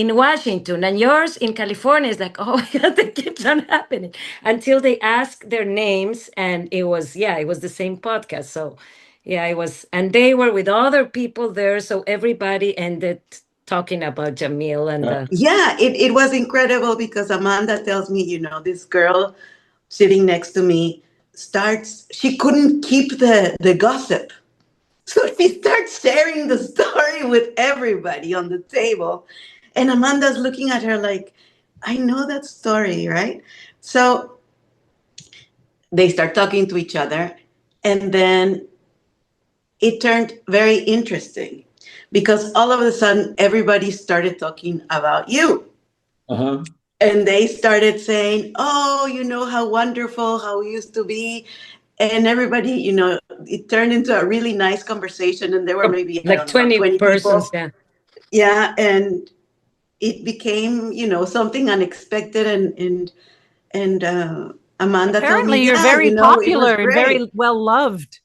In Washington, and yours in California." Is like, oh my God, it keeps on happening until they ask their names. And it was, yeah, it was the same podcast. So, yeah, it was, and they were with other people there. So everybody ended talking about Jamil and Yeah. yeah, it was incredible because Amanda tells me, this girl sitting next to me she couldn't keep the gossip. So she starts sharing the story with everybody on the table. And Amanda's looking at her like, "I know that story, right?" So they start talking to each other. And then it turned very interesting because all of a sudden everybody started talking about you. Uh-huh. And they started saying, oh, you know, how wonderful, how we used to be. And everybody, you know, it turned into a really nice conversation. And there were maybe, I Like don't know, 20 20 persons, people. yeah. Yeah. And it became, you know, something unexpected. And Amanda told me, Apparently, you're yeah, very you know, it was popular and great. very well loved.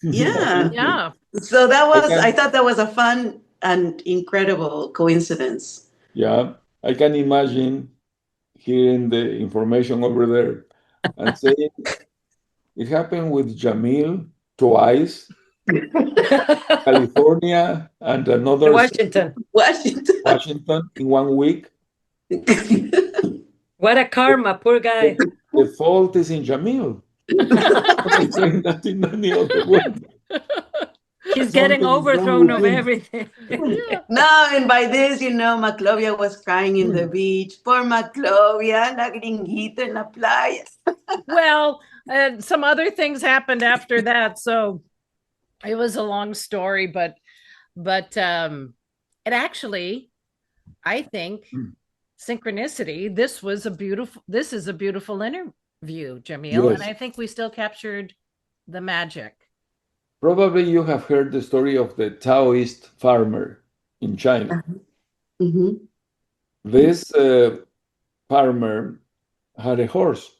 Yeah. Thank you. Yeah. So that was, can- I thought that was a fun and incredible coincidence. Yeah, I can imagine hearing the information over there and saying it happened with Jamil twice, California, and another city, Washington. Washington. Washington, in 1 week. What a karma, poor guy. The fault is in Jamil. I'm saying that in any other way. He's getting Something is wrong overthrown with of him. everything. No, and by this, you know, Maclovia was crying in the beach. Poor Maclovia, la gringuita en la playa. Well, some other things happened after that, so it was a long story, but it actually, I think, synchronicity. This is a beautiful interview, Jamil, and Yes. I think we still captured the magic. Probably you have heard the story of the Taoist farmer in China. Mm-hmm. This farmer had a horse,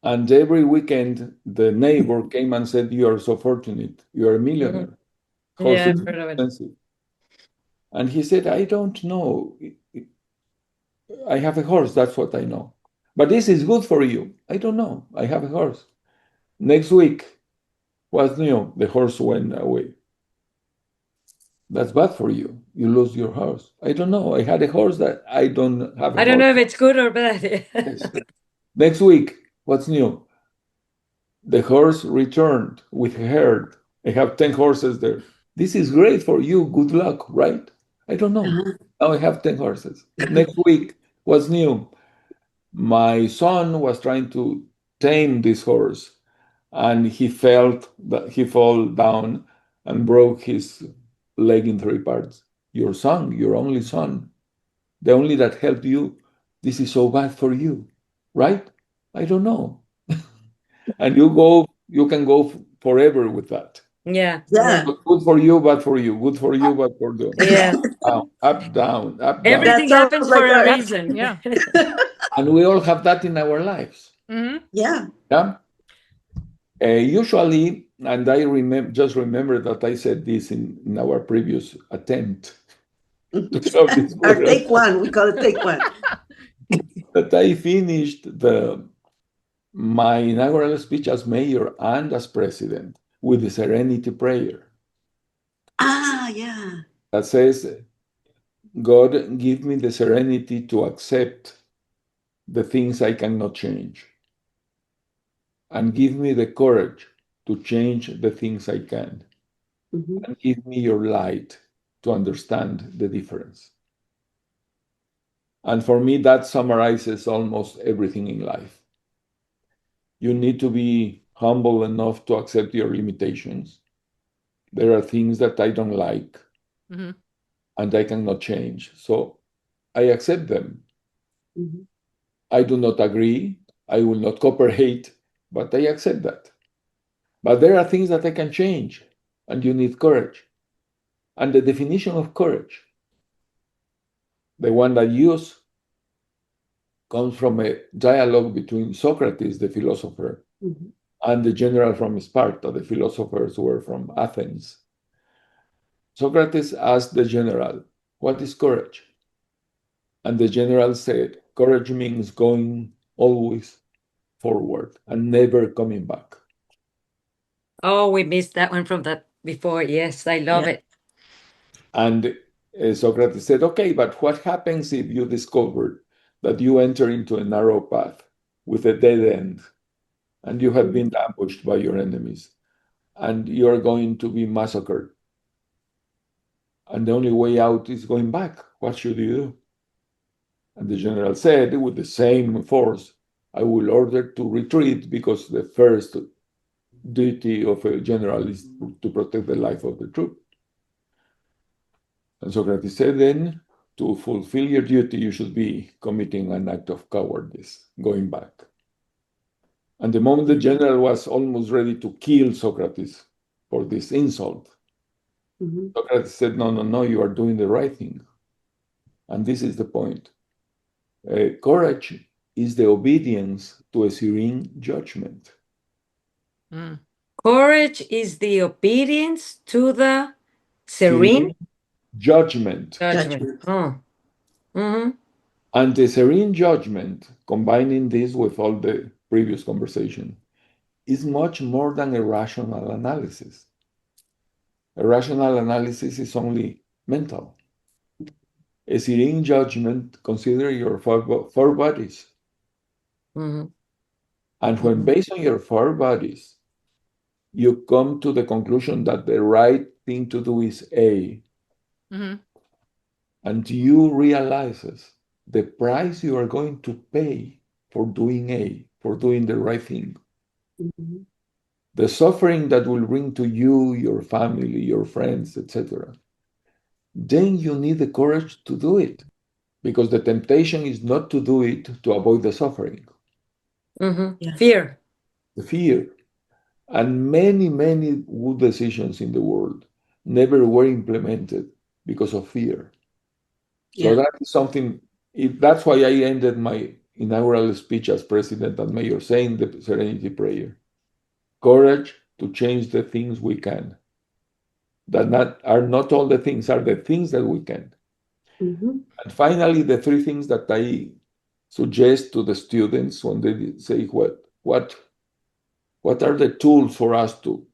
and every weekend the neighbor came and said, "You are so fortunate. You are a millionaire. Horse Yeah, is I've heard of it. expensive." And he said, "I don't know. I have a horse. That's what I know. But this is good for you. I don't know. I have a horse." Next week, what's new? The horse went away. That's bad for you. You lose your horse. I don't know. I had a horse that I don't have a I don't horse. know if it's good or bad. Yes. Next week, what's new? The horse returned with a herd. I have 10 horses there. This is great for you. Good luck, right? I don't know. Now I have 10 horses. Next week, what's new? My son was trying to tame this horse, and he felt that he fell down and broke his leg in 3 parts. Your son, your only son, the only that helped you, this is so bad for you, right? I don't know. And you can go forever with that. Yeah. Yeah. Not good for you, bad for you. Good for you, bad for you. Yeah. Up, down, up, down. Everything That sounds happens like for a our, reason. Yeah. And we all have that in our lives. Mhm. yeah. Yeah. Usually, and I remember that I said this in our previous attempt to have this Or program, take one. We call it take one. that I finished my inaugural speech as mayor and as president with the Serenity Prayer Ah, yeah. that says, God, give me the serenity to accept the things I cannot change, and give me the courage to change the things I can, Mm-hmm. and give me your light to understand the difference. And for me, that summarizes almost everything in life. You need to be humble enough to accept your limitations. There are things that I don't like Mhm. and I cannot change. So I accept them. Mm-hmm. I do not agree. I will not cooperate, but I accept that. But there are things that I can change, and you need courage. And the definition of courage, the one that I use, comes from a dialogue between Socrates, the philosopher, Mm-hmm. and the general from Sparta, the philosophers who were from Athens. Socrates asked the general, "What is courage?" And the general said, "Courage means going always forward and never coming back." Oh, we missed that one from that before. Yes, I love Yeah. it. And Socrates said, "Okay, but what happens if you discover that you enter into a narrow path with a dead end and you have been ambushed by your enemies and you are going to be massacred? And the only way out is going back. What should you do?" And the general said, with the same force, "I will order to retreat because the first duty of a general is to protect the life of the troop." And Socrates said, then, to fulfill your duty, you should be committing an act of cowardice, going back. And the moment the general was almost ready to kill Socrates for this insult, Socrates said, no, no, no, you are doing the right thing. And this is the point. Courage is the obedience to a serene judgment. Courage is the obedience to the serene judgment. judgment. Oh. Mm-hmm. And the serene judgment, combining this with all the previous conversation, is much more than a rational analysis. A rational analysis is only mental. A serene judgment, consider your four bodies. Mm-hmm. And when based on your four bodies, you come to the conclusion that the right thing to do is A, and you realizes the price you are going to pay for doing A, for doing the right thing, the suffering that will bring to you, your family, your friends, etc., then you need the courage to do it, because the temptation is not to do it to avoid the suffering. Fear. The fear. And many, many good decisions in the world never were implemented because of fear. So that is something, that's why I ended my inaugural speech as president and mayor saying the Serenity Prayer. Courage to change the things we can. That are not all the things, are the things that we can. And finally, the three things that I suggest to the students when they say, what are the tools for us to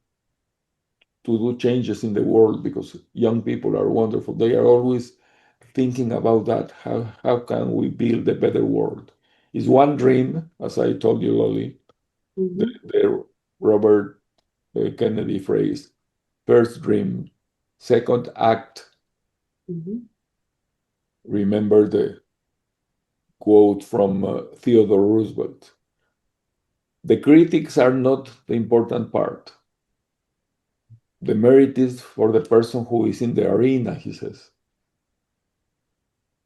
do changes in the world? Because young people are wonderful. They are always thinking about that. How can we build a better world? Is one dream, as I told you, Lolly, the Robert Kennedy phrase, first dream, second act. Remember the quote from Theodore Roosevelt. The critics are not the important part. The merit is for the person who is in the arena, he says.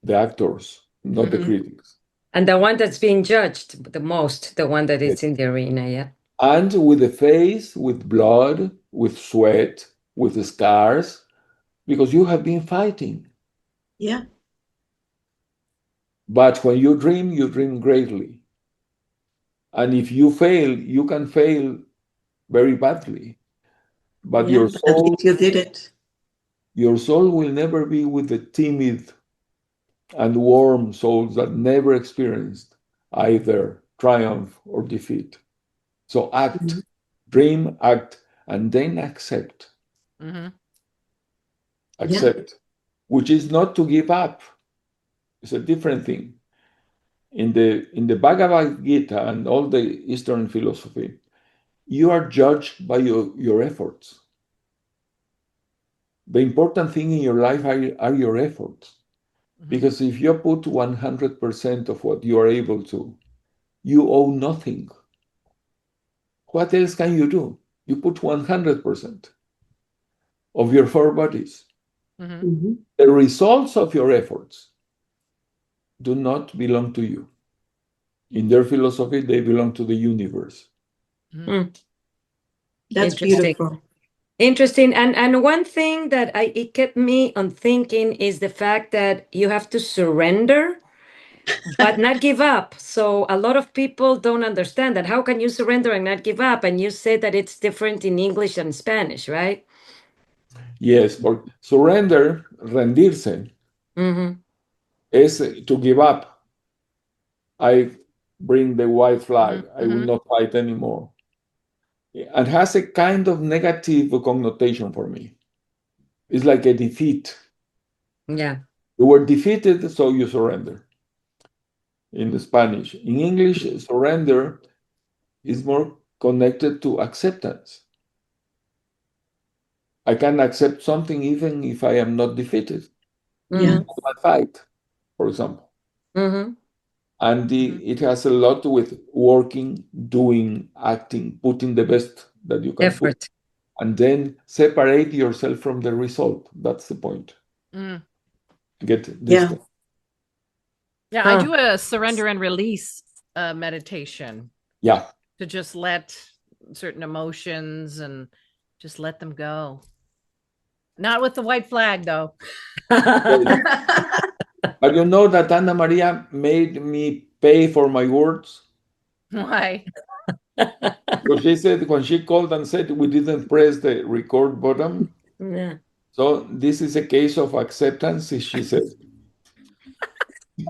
The actors, not the critics. And the one that's being judged the most, the one that is in the arena, yeah. And with the face, with blood, with sweat, with the scars, because you have been fighting. Yeah. But when you dream greatly. And if you fail, you can fail very badly. But your But at least you did it. Your soul will never be with the timid and warm souls that never experienced either triumph or defeat. So act, dream, act, and then accept. Accept, which is not to give up. It's a different thing. In the Bhagavad Gita and all the Eastern philosophy, you are judged by your efforts. The important thing in your life are your efforts. Because if you put 100% of what you are able to, you owe nothing. What else can you do? You put 100% of your four bodies. The results of your efforts do not belong to you. In their philosophy, they belong to the universe. That's beautiful. Interesting. And one thing that it kept me on thinking is the fact that you have to surrender, but not give up. So a lot of people don't understand that. How can you surrender and not give up? And you said that it's different in English and Spanish, right? Yes, but surrender, rendirse, is to give up. I bring the white flag. I will not fight anymore. And has a kind of negative connotation for me. It's like a defeat. Yeah. You were defeated, so you surrender. In the Spanish. In English, surrender is more connected to acceptance. I can accept something even if I am not defeated. Yeah. I fight, for example. And it has a lot with working, doing, acting, putting the best that you can put. And then separate yourself from the result. That's the point. get distance. Yeah, I do a surrender and release meditation. Yeah. To just let certain emotions and just let them go. Not with the white flag, though. But you know that Ana Maria made me pay for my words? Why? Because she said, when she called and said we didn't press the record button. Yeah. So this is a case of acceptance, she said.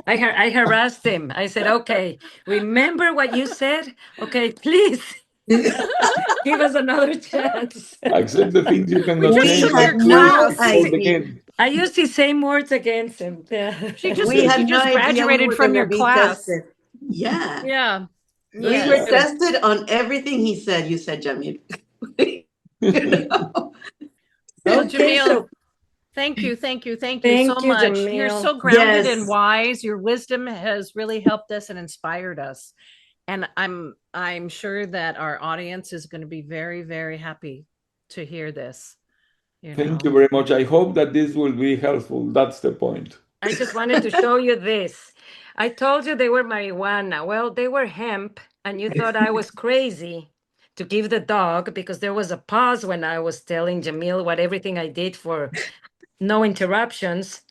I harassed him. I said, okay, remember what you said? Okay, please give us another chance. Accept the things you cannot We change. took But your do it class. for the game. I used the same words against him. Yeah. She just We had she no just idea we graduated were from gonna your be class. tested. Yeah. Yeah. We Yeah. were tested on everything he said. You said, Jamil. Well, Okay, Jamil, so thank you so you, much. You're Jamil. so grounded Yes. and wise. Your wisdom has really helped us and inspired us. And I'm sure that our audience is going to be very, very happy to hear this. Thank you very much. I hope that this will be helpful. That's the point. I just wanted to show you this. I told you they were marijuana. Well, they were hemp, and you thought I was crazy to give the dog because there was a pause when I was telling Jamil what everything I did for no interruptions.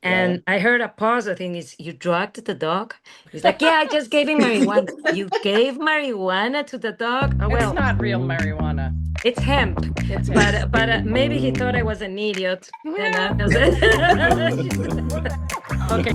And I heard a pause. I think is you drugged the dog. He's like, yeah, I just gave him marijuana. You gave marijuana to the dog? Oh, It's well, not real marijuana. it's hemp. It's But maybe he thought I was an idiot. You know? Okay.